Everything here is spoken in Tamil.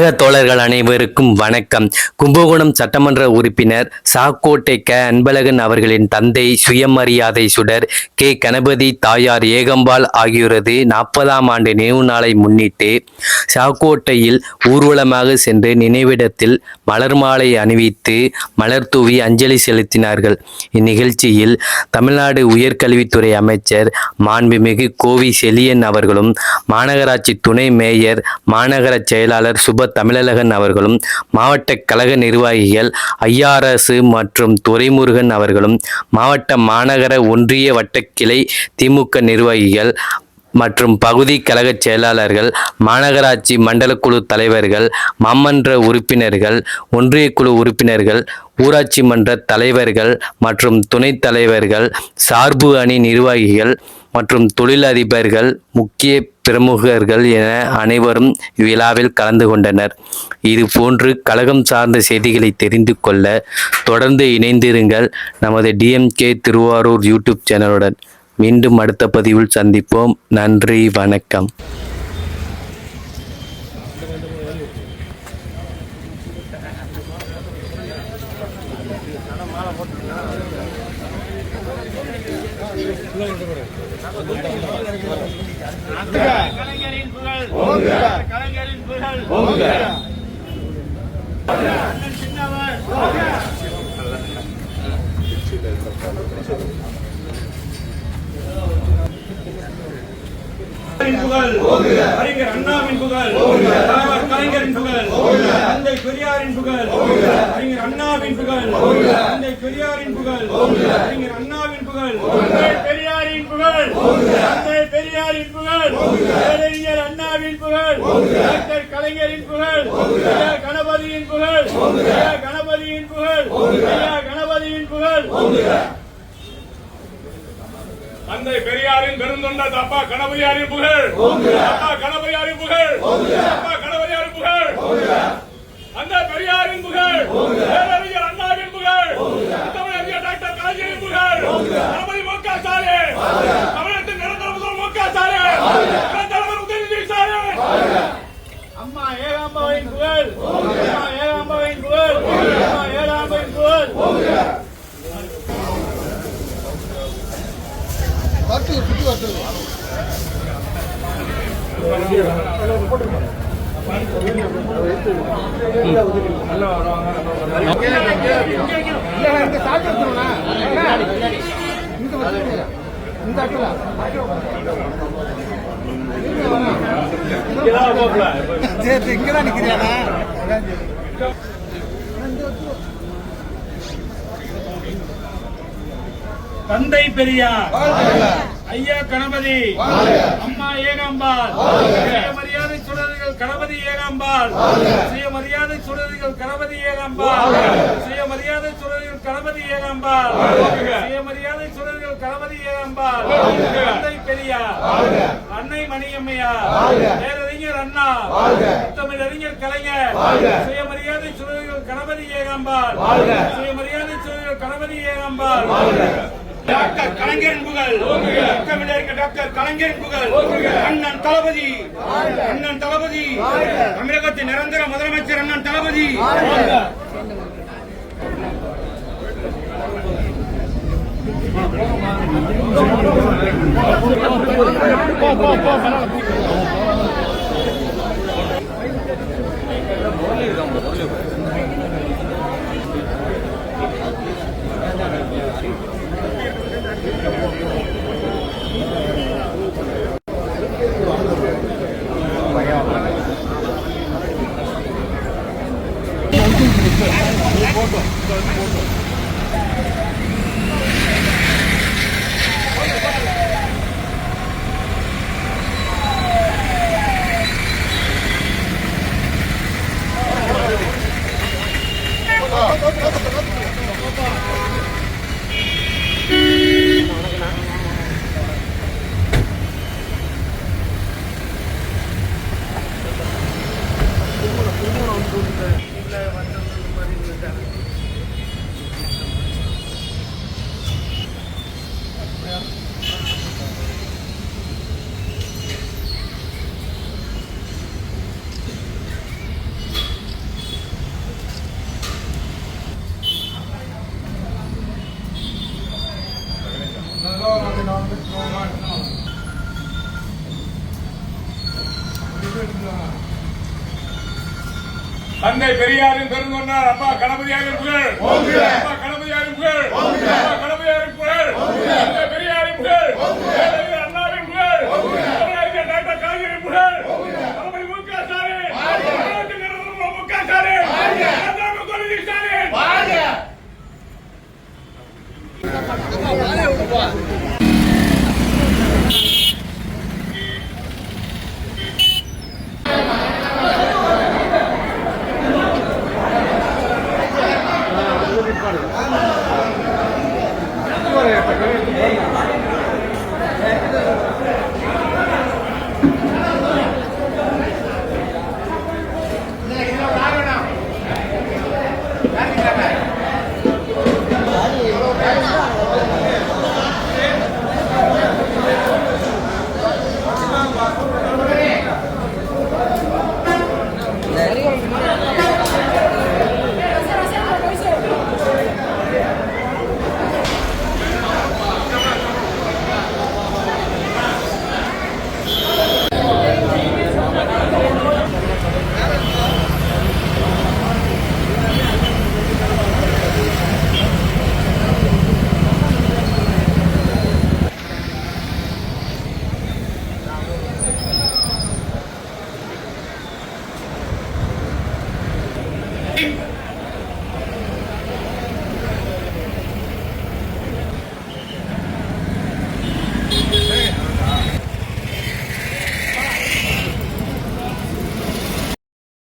கழக தோழர்கள் அனைவருக்கும் வணக்கம். கும்பகோணம் சட்டமன்ற உறுப்பினர் சாக்கோட்டை அன்பழகன் அவர்களின் தந்தை சுயமரியாதை சுடர் கணபதி, தாயார் ஏகம்பாள் ஆகியோரது 40ஆம் ஆண்டு நினைவு நாளை முன்னிட்டு சாக்கோட்டையில் ஊர்வலமாக சென்று நினைவிடத்தில் மலர் மாலை அணிவித்து மலர் தூவி அஞ்சலி செலுத்தினார்கள். இந்நிகழ்ச்சியில் தமிழ்நாடு உயர்கல்வித்துறை அமைச்சர் மாண்புமிகு கோவி செழியன் அவர்களும், மாநகராட்சி துணை மேயர், மாநகர செயலாளர் சுப தமிழழகன் அவர்களும், மாவட்ட கழக நிர்வாகிகள் ஐயாரசு மற்றும் துரைமுருகன் அவர்களும், மாவட்ட மாநகர ஒன்றிய வட்டக்கிளை திமுக நிர்வாகிகள் மற்றும் பகுதி கழக செயலாளர்கள், மாநகராட்சி மண்டல குழு தலைவர்கள், மாமன்ற உறுப்பினர்கள், ஒன்றிய குழு உறுப்பினர்கள், ஊராட்சி மன்ற தலைவர்கள் மற்றும் துணைத் தலைவர்கள், சார்பு அணி நிர்வாகிகள் மற்றும் தொழிலதிபர்கள், முக்கிய பிரமுகர்கள் என அனைவரும் விழாவில் கலந்து கொண்டனர். இது போன்று கழகம் சார்ந்த செய்திகளை தெரிந்து கொள்ள தொடர்ந்து இணைந்திருங்கள் நமது டிஎம்கே திருவாரூர் யூடியூப் சேனலுடன். மீண்டும் அடுத்த பதிவில் சந்திப்போம். நன்றி, வணக்கம். கலைஞரின் புகழ் ஓங்குக, கலைஞரின் புகழ் ஓங்குக. அண்ணன் சின்னவர் ஓங்குக. புகழ் ஓங்குக, அறிஞர் அண்ணாவின் புகழ் ஓங்குக, தலைவர் கலைஞரின் புகழ் ஓங்குக, தந்தை பெரியாரின் புகழ் ஓங்குக, அறிஞர் அண்ணாவின் புகழ் ஓங்குக, தந்தை பெரியாரின் புகழ் ஓங்குக, அறிஞர் அண்ணாவின் புகழ் ஓங்குக, பெரியாரின் புகழ் ஓங்குக, தந்தை பெரியாரின் புகழ் ஓங்குக, அறிஞர் அண்ணாவின் புகழ் ஓங்குக, டாக்டர் கலைஞரின் புகழ் ஓங்குக, கணபதியின் புகழ் ஓங்குக, கணபதியின் புகழ் ஓங்குக, கணபதியின் புகழ் ஓங்குக. தந்தை பெரியாரின் பெருந்தொண்டர் அப்பா கணபதியாரின் புகழ், அப்பா கணபதியாரின் புகழ், அப்பா கணபதியாரின் புகழ், தந்தை பெரியாரின் புகழ், பேரறிஞர் அண்ணாவின் புகழ், தமிழறிஞர் டாக்டர் கலைஞரின் புகழ், தளபதி மு க ஸ்டாலின், தமிழகத்தின் நிரந்தர முதல்வர் மு க ஸ்டாலின், தலைவர் உதயநிதி ஸ்டாலின், அம்மா ஏகாம்பாவின் புகழ், அம்மா ஏகாம்பாவின் புகழ், அம்மா ஏகாம்பாவின் புகழ். தந்தை பெரியார், ஐயா கணபதி, அம்மா ஏகாம்பாள், சுயமரியாதை சுடர்கள் கணபதி ஏகாம்பாள், சுயமரியாதை சுடர்கள் கணபதி ஏகாம்பாள், சுயமரியாதை சுடர்கள் கணபதி ஏகாம்பாள், சுயமரியாதை சுடர்கள் கணபதி ஏகாம்பாள், தந்தை பெரியார், அன்னை மணியம்மையார், பேரறிஞர் அண்ணா, தமிழறிஞர் கலைஞர், சுயமரியாதை சுடர்கள் கணபதி ஏகாம்பாள், சுயமரியாதை சுடர்கள் கணபதி ஏகாம்பாள். டாக்டர் கலைஞரின் புகழ், டாக்டர் கலைஞரின் புகழ், அண்ணன் தளபதி, அண்ணன் தளபதி, தமிழகத்தின் நிரந்தர முதலமைச்சர் அண்ணன் தளபதி. தந்தை பெரியாரின் பெருந்தொண்டர் அப்பா கணபதியாரின் புகழ் அப்பா கணபதியாரின் புகழ் அப்பா கணபதியாரின் புகழ் தந்தை பெரியாரின் புகழ் பேரறிஞர் அண்ணாவின் புகழ் பேரறிஞர் டாக்டர் கலைஞரின் புகழ் தளபதி மு.க. ஸ்டாலின் தமிழ்நாட்டின் நிறுவனர் மு.க. ஸ்டாலின் தமிழ்நாடு முதலமைச்சர் ஸ்டாலின்